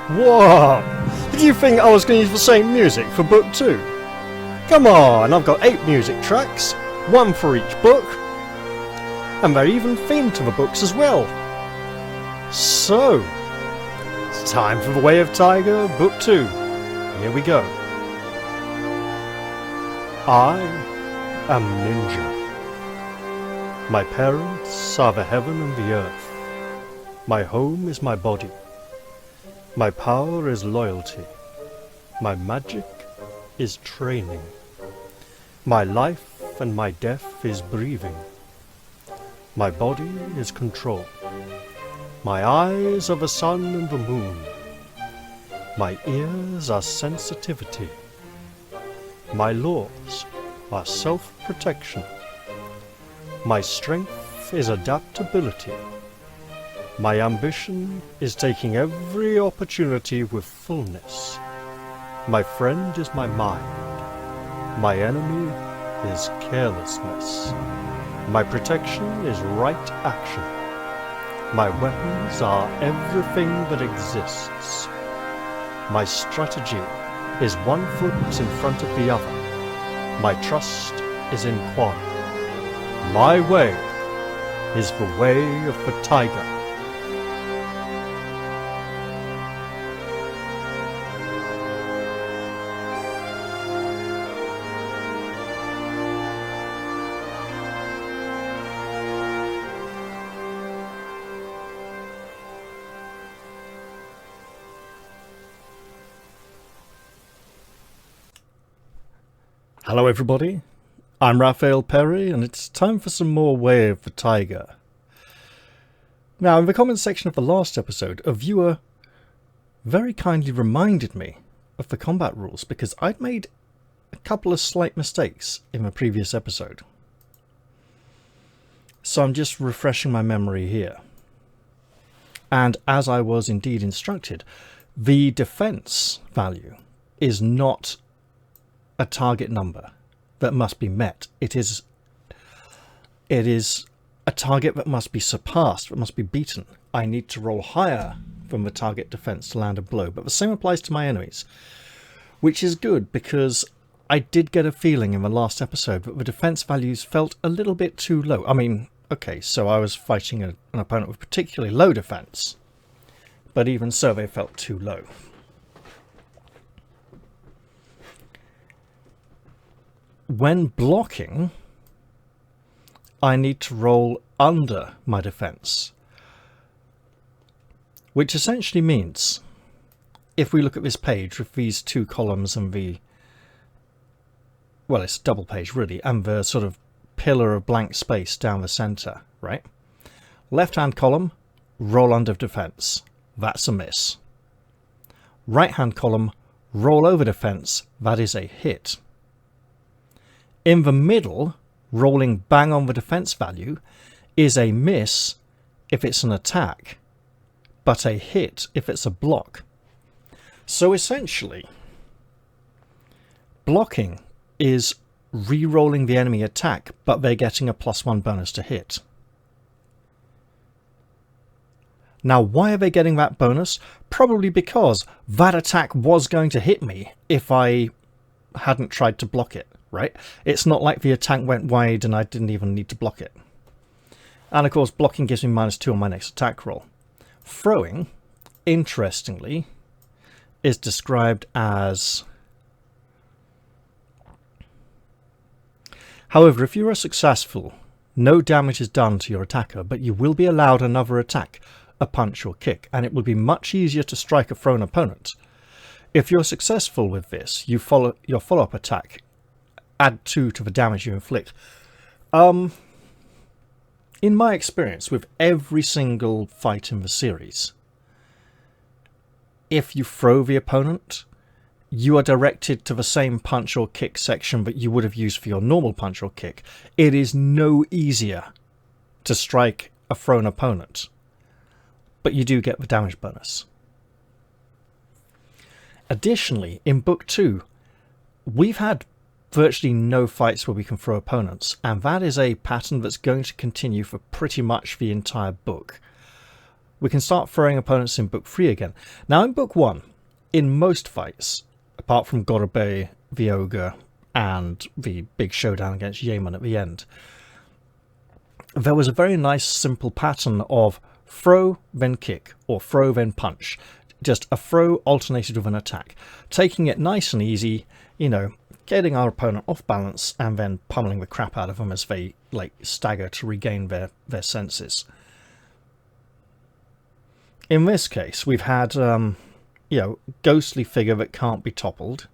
What? Did you think I was going to use the same music for book 2? Come on, I've got 8 music tracks, 1 for each book, and they're even themed to the books as well. So, it's time for The Way of Tiger, book 2. Here we go. I am Ninja. My parents are the heaven and the earth. My home is my body. My power is loyalty. My magic is training. My life and my death is breathing. My body is control. My eyes are the sun and the moon. My ears are sensitivity. My laws are self-protection. My strength is adaptability. My ambition is taking every opportunity with fullness. My friend is my mind. My enemy is carelessness. My protection is right action. My weapons are everything that exists. My strategy is one foot in front of the other. My trust is in quad. My way is the way of the tiger. Hello everybody, I'm Raphael Perry and it's time for some more Way of the Tiger. Now in the comments section of the last episode, a viewer very kindly reminded me of the combat rules because I'd made a couple of slight mistakes in the previous episode. So I'm just refreshing my memory here. And as I was indeed instructed, the defense value is not a target number that must be met. It is a target that must be surpassed, that must be beaten. I need to roll higher than the target defense to land a blow, but the same applies to my enemies, which is good because I did get a feeling in the last episode that the defense values felt a little bit too low. I mean, okay, so I was fighting an opponent with particularly low defense, but even so they felt too low. When blocking, I need to roll under my defense, which essentially means, if we look at this page with these two columns and the, well, it's a double page really, and the sort of pillar of blank space down the center, right? Left hand column, roll under defense, that's a miss. Right hand column, roll over defense, that is a hit. In the middle, rolling bang on the defense value is a miss if it's an attack, but a hit if it's a block. So essentially, blocking is re-rolling the enemy attack, but they're getting a +1 bonus to hit. Now, why are they getting that bonus? Probably because that attack was going to hit me if I hadn't tried to block it. Right? It's not like the attack went wide and I didn't even need to block it. And of course, blocking gives me -2 on my next attack roll. Throwing, interestingly, is described as... However, if you are successful, no damage is done to your attacker, but you will be allowed another attack, a punch or kick, and it will be much easier to strike a thrown opponent. If you're successful with this, you follow your follow-up attack. Add 2 to the damage you inflict. In my experience with every single fight in the series, if you throw the opponent, you are directed to the same punch or kick section that you would have used for your normal punch or kick. It is no easier to strike a thrown opponent, but you do get the damage bonus. Additionally, in book 2, we've had virtually no fights where we can throw opponents, and that is a pattern that's going to continue for pretty much the entire book. we can start throwing opponents in Book 3 again. Now, in Book 1, in most fights, apart from Gorobei, the Ogre, and the big showdown against Yaemon at the end, there was a very nice simple pattern of throw, then kick, or throw, then punch. Just a throw alternated with an attack. Taking it nice and easy, you know, getting our opponent off balance and then pummeling the crap out of them as they stagger to regain their senses. In this case, we've had, ghostly figure that can't be toppled.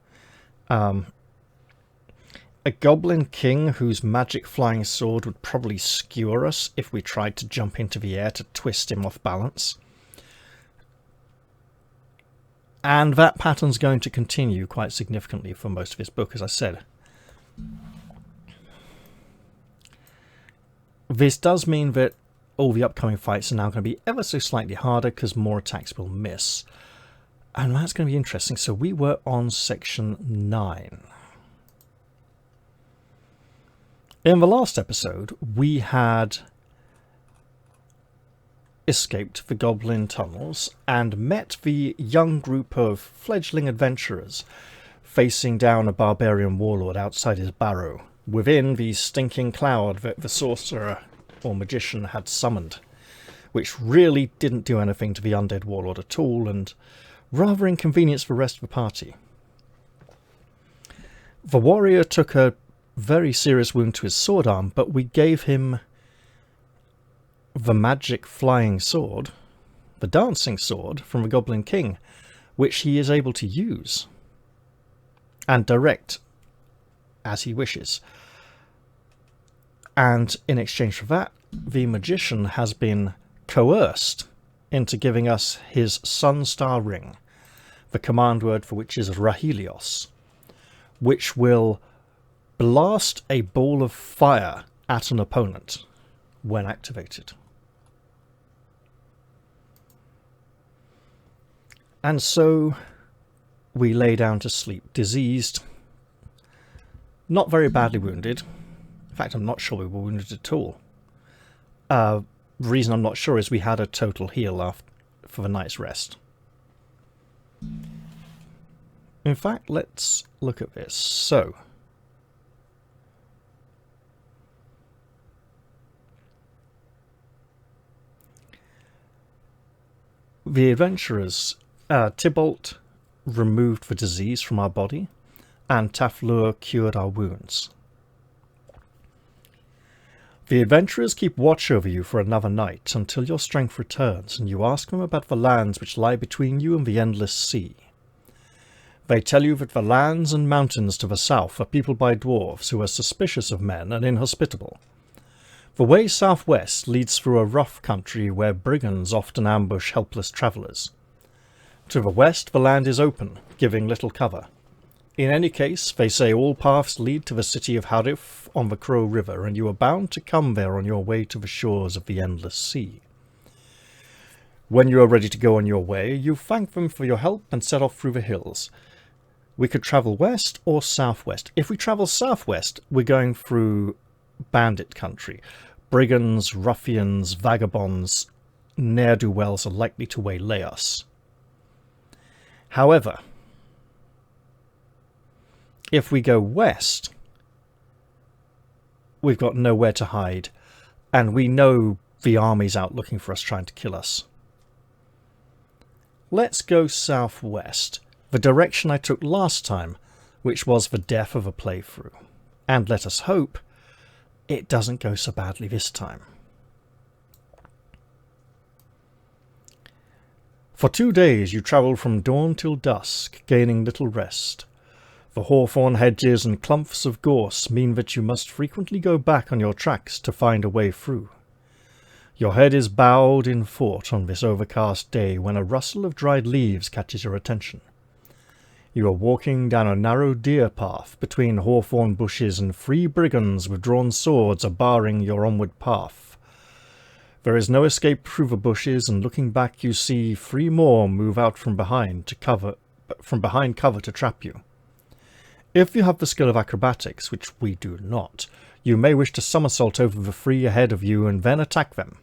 A goblin king whose magic flying sword would probably skewer us if we tried to jump into the air to twist him off balance. And that pattern's going to continue quite significantly for most of this book, as I said. This does mean that all the upcoming fights are now going to be ever so slightly harder because more attacks will miss. And that's going to be interesting. So we were on section 9. In the last episode, we had escaped the goblin tunnels and met the young group of fledgling adventurers facing down a barbarian warlord outside his barrow, within the stinking cloud that the sorcerer or magician had summoned, which really didn't do anything to the undead warlord at all and rather inconvenienced the rest of the party. The warrior took a very serious wound to his sword arm, but we gave him the magic flying sword, the dancing sword from the Goblin King, which he is able to use and direct as he wishes. And in exchange for that, the magician has been coerced into giving us his Sunstar Ring, the command word for which is Rahelios, which will blast a ball of fire at an opponent when activated. And so we lay down to sleep, diseased, not very badly wounded. In fact, I'm not sure we were wounded at all. The reason I'm not sure is we had a total heal for the night's rest. In fact, let's look at this. So, the adventurers, Tybalt removed the disease from our body, and Taflur cured our wounds. The adventurers keep watch over you for another night until your strength returns, and you ask them about the lands which lie between you and the endless sea. They tell you that the lands and mountains to the south are peopled by dwarves who are suspicious of men and inhospitable. The way southwest leads through a rough country where brigands often ambush helpless travellers. To the west, the land is open, giving little cover. In any case, they say all paths lead to the city of Harif on the Crow River, and you are bound to come there on your way to the shores of the endless sea. When you are ready to go on your way, you thank them for your help and set off through the hills. We could travel west or southwest. If we travel southwest, we're going through bandit country. Brigands, ruffians, vagabonds, ne'er-do-wells are likely to waylay us. However, if we go west, we've got nowhere to hide, and we know the army's out looking for us, trying to kill us. Let's go southwest, the direction I took last time, which was the death of a playthrough. And let us hope it doesn't go so badly this time. For 2 days you travelled from dawn till dusk, gaining little rest. The hawthorn hedges and clumps of gorse mean that you must frequently go back on your tracks to find a way through. Your head is bowed in thought on this overcast day when a rustle of dried leaves catches your attention. You are walking down a narrow deer path between hawthorn bushes, and 3 brigands with drawn swords are barring your onward path. There is no escape through the bushes, and looking back you see 3 more move out from behind cover to trap you. If you have the skill of acrobatics, which we do not, you may wish to somersault over the 3 ahead of you and then attack them.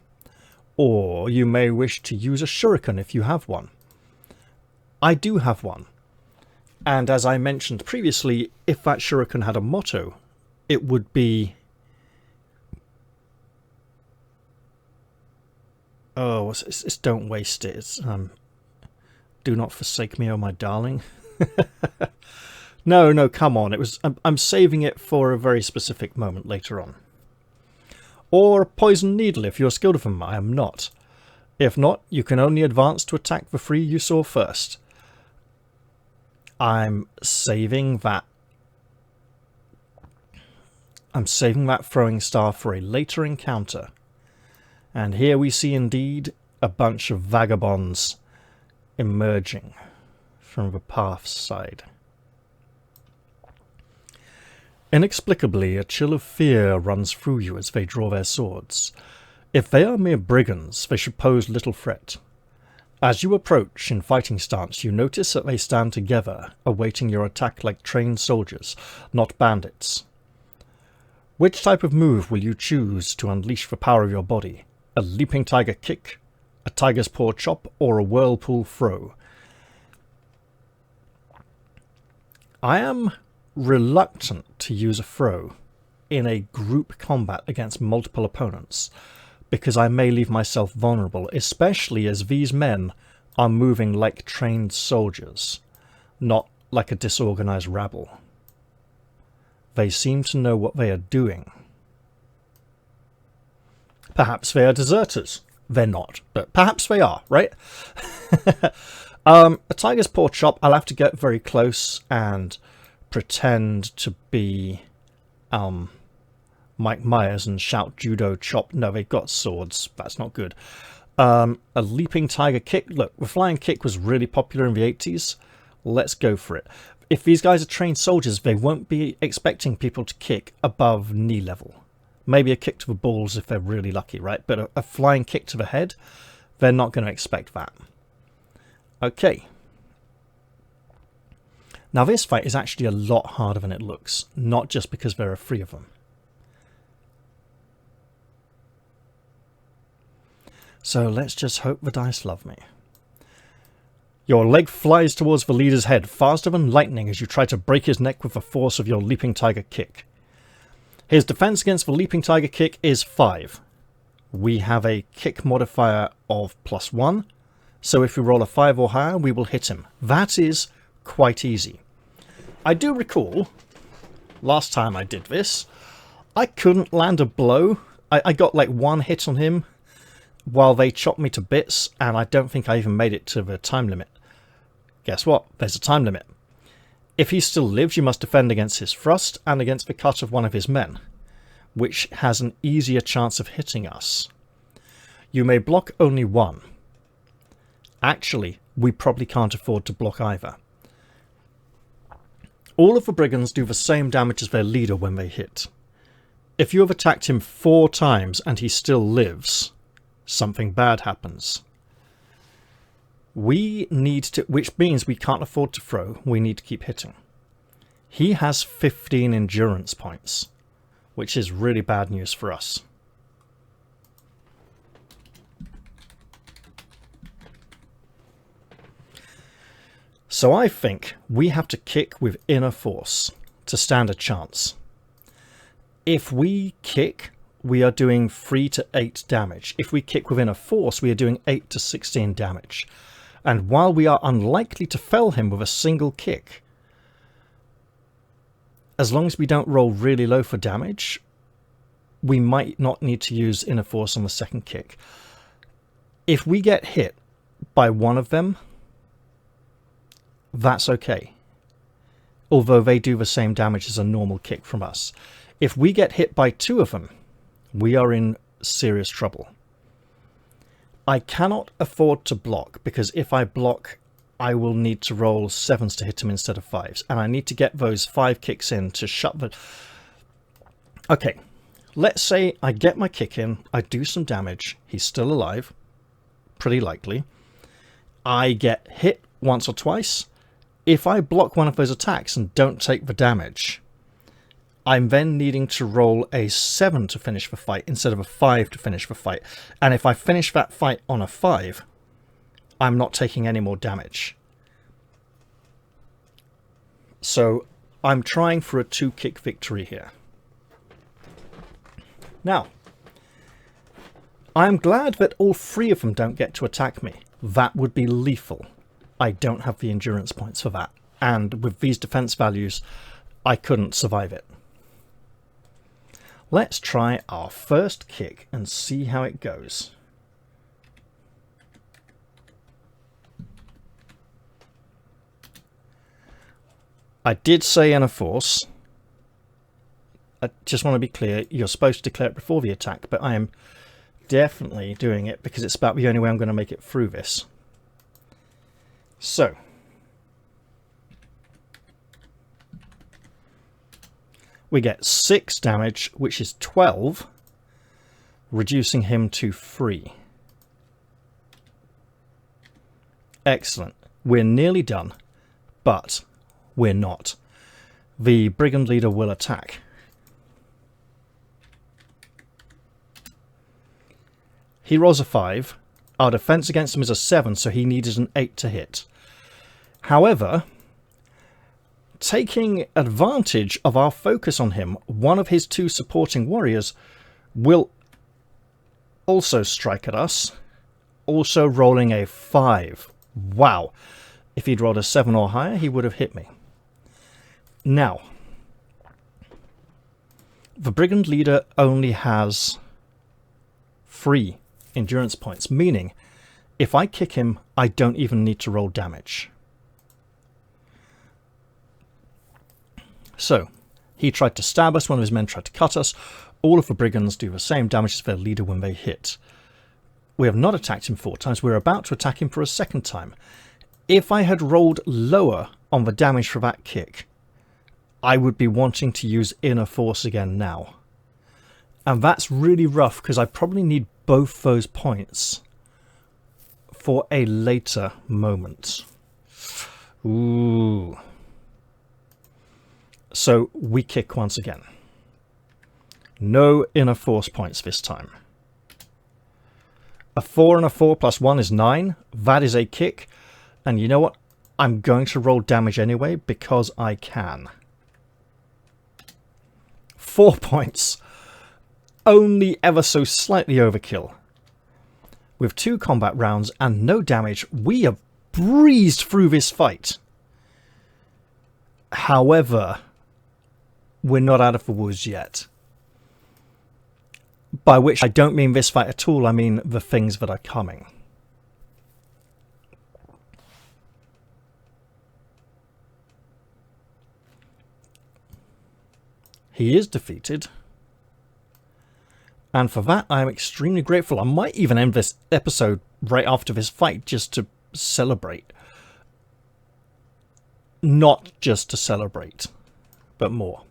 Or you may wish to use a shuriken if you have one. I do have one. And as I mentioned previously, if that shuriken had a motto, it would be... Oh, it's don't waste it. It's, do not forsake me, oh my darling. No, come on. I'm saving it for a very specific moment later on. Or poison needle if you're skilled with them. I am not. If not, you can only advance to attack the three you saw first. I'm saving that throwing star for a later encounter. And here we see indeed a bunch of vagabonds emerging from the path side. Inexplicably, a chill of fear runs through you as they draw their swords. If they are mere brigands, they should pose little threat. As you approach in fighting stance, you notice that they stand together, awaiting your attack like trained soldiers, not bandits. Which type of move will you choose to unleash the power of your body? A leaping tiger kick, a tiger's paw chop, or a whirlpool throw? I am reluctant to use a throw in a group combat against multiple opponents, because I may leave myself vulnerable, especially as these men are moving like trained soldiers, not like a disorganized rabble. They seem to know what they are doing. Perhaps they are deserters. They're not, but perhaps they are, right? A tiger's paw chop, I'll have to get very close and pretend to be Mike Myers and shout judo chop. No, they've got swords. That's not good. A leaping tiger kick. Look, the flying kick was really popular in the 80s. Let's go for it. If these guys are trained soldiers, they won't be expecting people to kick above knee level. Maybe a kick to the balls if they're really lucky, right? But a flying kick to the head, they're not going to expect that. Okay. Now this fight is actually a lot harder than it looks, not just because there are three of them. So let's just hope the dice love me. Your leg flies towards the leader's head, faster than lightning as you try to break his neck with the force of your leaping tiger kick. His defense against the leaping tiger kick is 5. We have a kick modifier of +1, so if we roll a 5 or higher, we will hit him. That is quite easy. I do recall, last time I did this, I couldn't land a blow. I got like one hit on him while they chopped me to bits, and I don't think I even made it to the time limit. Guess what? There's a time limit. If he still lives, you must defend against his thrust and against the cut of one of his men, which has an easier chance of hitting us. You may block only one. Actually, we probably can't afford to block either. All of the brigands do the same damage as their leader when they hit. If you have attacked him 4 times and he still lives, something bad happens. We need to, which means we can't afford to throw, we need to keep hitting. He has 15 endurance points, which is really bad news for us. So I think we have to kick with inner force to stand a chance. If we kick, we are doing 3 to 8 damage. If we kick with inner force, we are doing 8 to 16 damage. And while we are unlikely to fell him with a single kick, as long as we don't roll really low for damage, we might not need to use inner force on the second kick. If we get hit by one of them, that's okay, although they do the same damage as a normal kick from us. If we get hit by 2 of them, we are in serious trouble. I cannot afford to block, because if I block, I will need to roll 7s to hit him instead of 5s, and I need to get those 5 kicks in to shut the... Okay, let's say I get my kick in, I do some damage, he's still alive, pretty likely. I get hit once or twice. If I block one of those attacks and don't take the damage, I'm then needing to roll a 7 to finish the fight instead of a 5 to finish the fight. And if I finish that fight on a 5, I'm not taking any more damage. So I'm trying for a 2-kick victory here. Now, I'm glad that all 3 of them don't get to attack me. That would be lethal. I don't have the endurance points for that. And with these defense values, I couldn't survive it. Let's try our first kick and see how it goes. I did say in a force. I just want to be clear, you're supposed to declare it before the attack, but I am definitely doing it because it's about the only way I'm going to make it through this. So, we get 6 damage, which is 12, reducing him to 3. Excellent. We're nearly done, but we're not. The brigand leader will attack. He rolls a 5. Our defense against him is a 7, so he needed an 8 to hit. However, taking advantage of our focus on him, one of his 2 supporting warriors will also strike at us, also rolling a 5. Wow. If he'd rolled a 7 or higher, he would have hit me. Now, the brigand leader only has 3 endurance points, meaning if I kick him, I don't even need to roll damage. So, he tried to stab us, one of his men tried to cut us. All of the brigands do the same damage as their leader when they hit. We have not attacked him 4 times, we're about to attack him for a 2nd time. If I had rolled lower on the damage for that kick, I would be wanting to use inner force again now. And that's really rough because I probably need both those points for a later moment. Ooh. So we kick once again. No inner force points this time. A 4 and a 4 plus 1 is 9. That is a kick. And you know what? I'm going to roll damage anyway because I can. 4 points. Only ever so slightly overkill. With 2 combat rounds and no damage, we have breezed through this fight. However, we're not out of the woods yet. By which I don't mean this fight at all, I mean the things that are coming. He is defeated. And for that, I am extremely grateful. I might even end this episode right after this fight just to celebrate. Not just to celebrate, but more.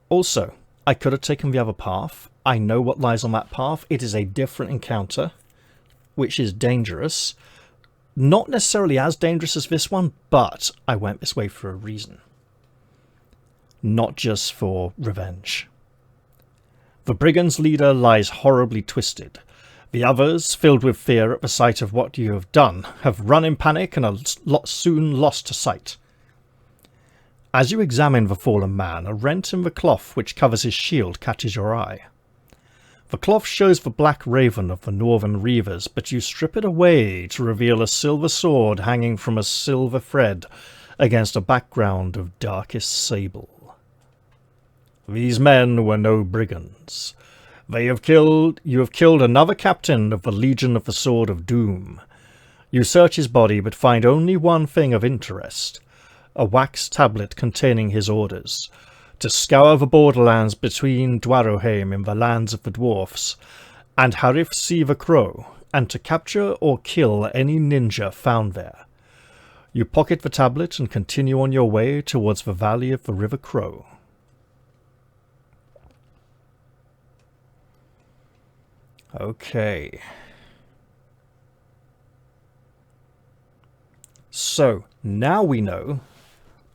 Also, I could have taken the other path. I know what lies on that path. It is a different encounter, which is dangerous. Not necessarily as dangerous as this one, but I went this way for a reason. Not just for revenge. The brigand's leader lies horribly twisted. The others, filled with fear at the sight of what you have done, have run in panic and are soon lost to sight. As you examine the fallen man, a rent in the cloth which covers his shield catches your eye. The cloth shows the black raven of the northern reavers, but you strip it away to reveal a silver sword hanging from a silver thread against a background of darkest sable. These men were no brigands. You have killed another captain of the Legion of the Sword of Doom. You search his body but find only one thing of interest. A wax tablet containing his orders. To scour the borderlands between Dwaroheim in the lands of the dwarfs, and Harif Sea the Crow, and to capture or kill any ninja found there. You pocket the tablet and continue on your way towards the valley of the River Crow. Okay. So, now we know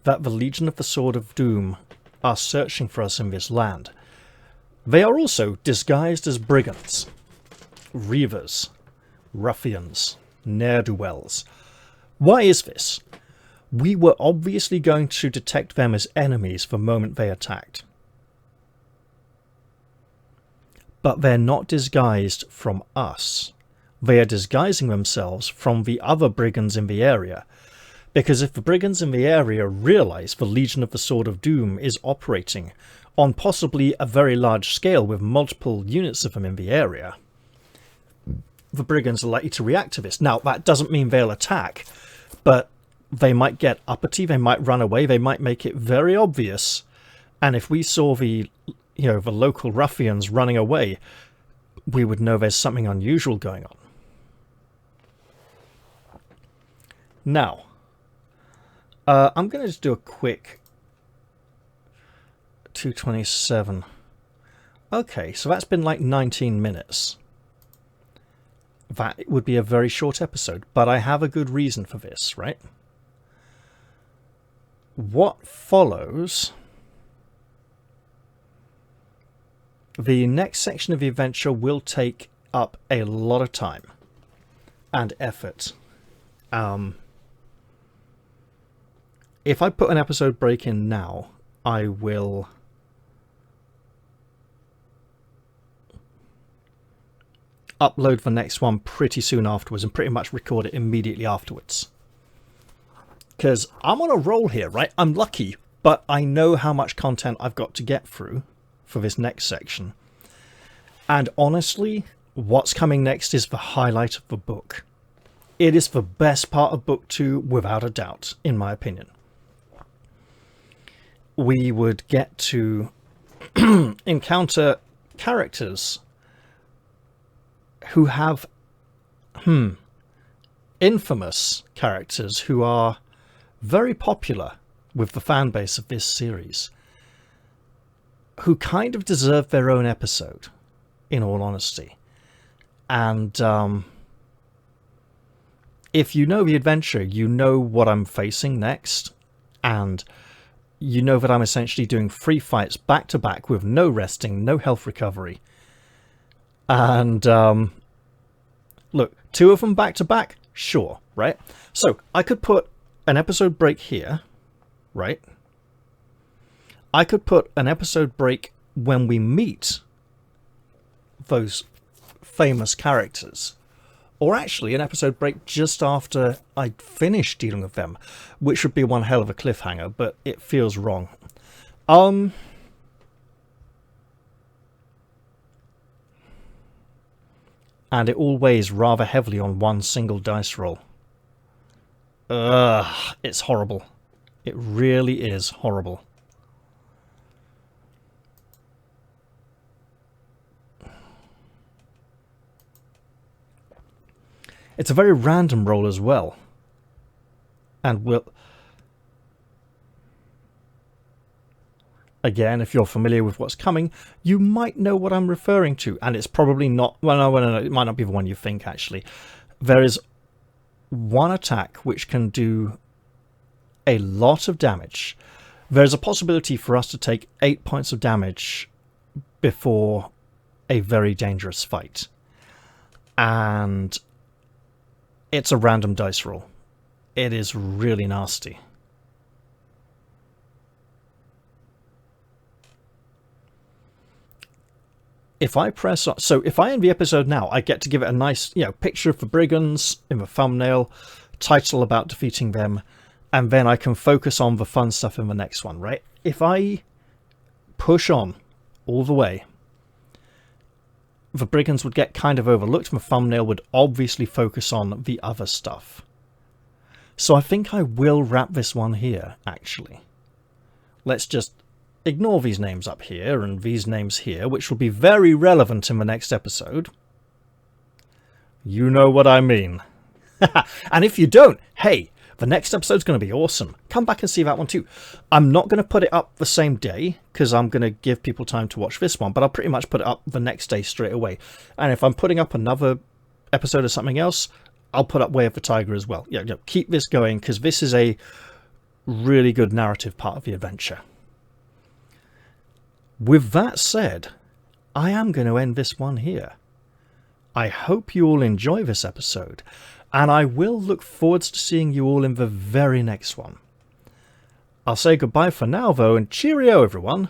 that the Legion of the Sword of Doom are searching for us in this land. They are also disguised as brigands, reavers, ruffians, ne'er-do-wells. Why is this? We were obviously going to detect them as enemies the moment they attacked. But they're not disguised from us. They are disguising themselves from the other brigands in the area. Because if the brigands in the area realise the Legion of the Sword of Doom is operating on possibly a very large scale with multiple units of them in the area, the brigands are likely to react to this. Now, that doesn't mean they'll attack, but they might get uppity, they might run away, they might make it very obvious. And if we saw the local ruffians running away, we would know there's something unusual going on. Now, I'm going to just do a quick 2:27. Okay, so that's been like 19 minutes. That would be a very short episode, but I have a good reason for this, right? What follows... The next section of the adventure will take up a lot of time and effort. If I put an episode break in now, I will upload the next one pretty soon afterwards and pretty much record it immediately afterwards. Because I'm on a roll here, right? I'm lucky, but I know how much content I've got to get through for this next section. And honestly, what's coming next is the highlight of the book. It is the best part of book 2 without a doubt, in my opinion. We would get to encounter characters who have infamous characters who are very popular with the fan base of this series, who kind of deserve their own episode, in all honesty. And if you know the adventure, you know what I'm facing next, and you know that I'm essentially doing 3 fights back to back with no resting, no health recovery. And look, 2 of them back to back, sure, right? So I could put an episode break here, right? I could put an episode break when we meet those famous characters, or actually an episode break just after I finish dealing with them, which would be one hell of a cliffhanger, but it feels wrong. And it all weighs rather heavily on one single dice roll. Ugh, it's horrible. It really is horrible. It's a very random roll as well. And we'll... Again, if you're familiar with what's coming, you might know what I'm referring to. And it's probably not... Well, no, it might not be the one you think, actually. There is one attack which can do a lot of damage. There's a possibility for us to take 8 points of damage before a very dangerous fight. And it's a random dice roll. It is really nasty. If I press on, so if I end the episode now, I get to give it a nice, picture of the brigands in the thumbnail, title about defeating them, and then I can focus on the fun stuff in the next one, right? If I push on all the way, the brigands would get kind of overlooked, and the thumbnail would obviously focus on the other stuff. So I think I will wrap this one here, actually. Let's just ignore these names up here and these names here, which will be very relevant in the next episode. You know what I mean. And if you don't, hey, the next episode's going to be awesome. Come back and see that one too. I'm not going to put it up the same day, because I'm going to give people time to watch this one, but I'll pretty much put it up the next day straight away. And if I'm putting up another episode of something else, I'll put up Way of the Tiger as well. Keep this going, because this is a really good narrative part of the adventure. With that said, I am going to end this one here. I hope you all enjoy this episode, and I will look forward to seeing you all in the very next one. I'll say goodbye for now, though, and cheerio, everyone.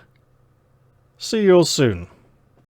See you all soon.